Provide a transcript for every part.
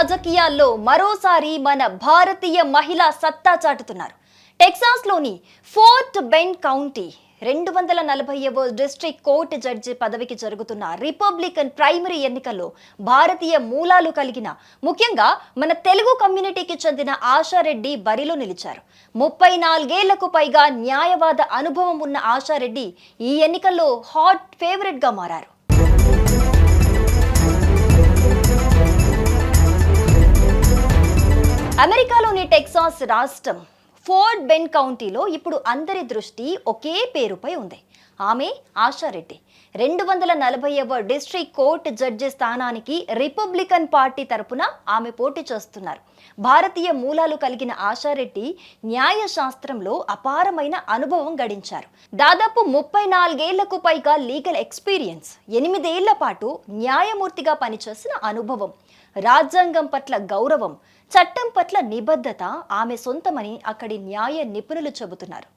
రాజకీయాల్లో మరోసారి మన భారతీయ మహిళ సత్తా చాటుతున్నారు. టెక్సాస్లోని ఫోర్ట్ బెండ్ కౌంటీ 240వ డిస్ట్రిక్ట్ కోర్టు జడ్జి పదవికి జరుగుతున్న రిపబ్లికన్ ప్రైమరీ ఎన్నికల్లో భారతీయ మూలాలు కలిగిన, ముఖ్యంగా మన తెలుగు కమ్యూనిటీకి చెందిన ఆశారెడ్డి బరిలో నిలిచారు. 34 ఏళ్లకు పైగా న్యాయవాద అనుభవం ఉన్న ఆశారెడ్డి ఈ ఎన్నికల్లో హాట్ ఫేవరెట్ గా మారారు. అమెరికాలోని టెక్సాస్ రాష్ట్రం ఫోర్ట్ బెండ్ కౌంటీలో ఇప్పుడు అందరి దృష్టి ఒకే పేరుపై ఉంది. ఆమె ఆశారెడ్డి. 240వ డిస్ట్రిక్ట్ కోర్టు జడ్జి స్థానానికి రిపబ్లికన్ పార్టీ తరపున ఆమె పోటీ చేస్తున్నారు. భారతీయ మూలాలు కలిగిన ఆశారెడ్డి న్యాయశాస్త్రంలో అపారమైన అనుభవం గడించారు. దాదాపు 34 ఏళ్లకు పైగా లీగల్ ఎక్స్పీరియన్స్, 8 ఏళ్ల పాటు న్యాయమూర్తిగా పనిచేసిన అనుభవం, రాజ్యాంగం పట్ల గౌరవం, చట్టం పట్ల నిబద్ధత ఆమె సొంతమని అక్కడి న్యాయ నిపుణులు చెబుతున్నారు.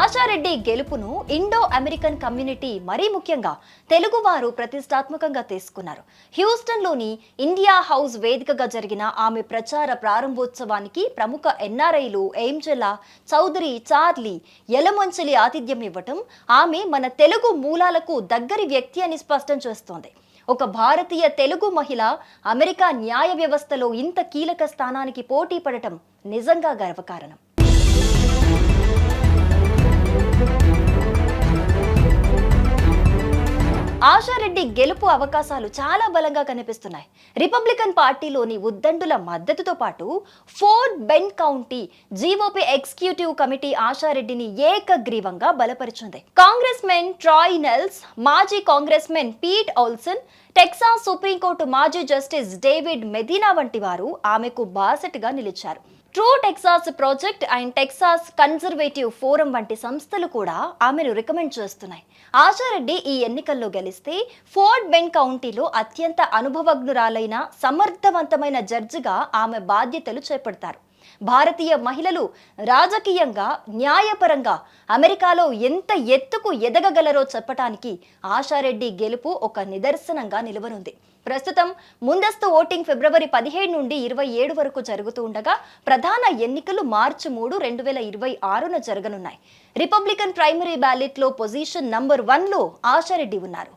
ఆశారెడ్డి గెలుపును ఇండో అమెరికన్ కమ్యూనిటీ, మరీ ముఖ్యంగా తెలుగువారు ప్రతిష్టాత్మకంగా తీసుకున్నారు. హ్యూస్టన్లోని ఇండియా హౌస్ వేదికగా జరిగిన ఆమె ప్రచార ప్రారంభోత్సవానికి ప్రముఖ ఎన్ఆర్ఐలు ఏంజెలా, చౌదరి, చార్లీ, యలమంచిలి ఆతిథ్యం ఇవ్వటం ఆమె మన తెలుగు మూలాలకు దగ్గరి వ్యక్తి అని స్పష్టం చేస్తోంది. ఒక భారతీయ తెలుగు మహిళ అమెరికా న్యాయ వ్యవస్థలో ఇంత కీలక స్థానానికి పోటీ పడటం నిజంగా గర్వకారణం. ఆశారెడ్డి గెలుపు అవకాశాలు చాలా బలంగా కనిపిస్తున్నాయి. రిపబ్లికన్ పార్టీలోని ఉద్దండుల మద్దతుతో పాటు Fort Bend County GOP executive committee ఆశారెడ్డిని ఏకగ్రీవంగా బలపరిచింది. కాంగ్రెస్ మెన్ ట్రాయ్ నెల్స్, మాజీ congressmen Pete Olson, Texas supreme court మాజీ జస్టిస్ డేవిడ్ మెదీనా వంటి వారు ఆమెకు బాసటగా నిలిచారు. True Texas Project and Texas Conservative Forum వంటి సంస్థలు కూడా ఆమెను రికమెండ్ చేస్తున్నాయి. ఆశారెడ్డి ఈ ఎన్నికల్లో గెలిస్తే ఫోర్ట్ బెండ్ కౌంటీలో అత్యంత అనుభవజ్ఞురాలైన సమర్థవంతమైన జడ్జిగా ఆమె బాధ్యతలు చేపడతారు. భారతీయ మహిళలు రాజకీయంగా, న్యాయపరంగా అమెరికాలో ఎంత ఎత్తుకు ఎదగగలరో చెప్పటానికి ఆశారెడ్డి గెలుపు ఒక నిదర్శనంగా నిలవనుంది. ప్రస్తుతం ముందస్తు ఓటింగ్ ఫిబ్రవరి 17 నుండి 27 వరకు జరుగుతూ ఉండగా ప్రధాన ఎన్నికలు మార్చి 3, 2026న జరగనున్నాయి. రిపబ్లికన్ ప్రైమరీ బ్యాలెట్లో పొజిషన్ నంబర్ 1లో ఆశారెడ్డి ఉన్నారు.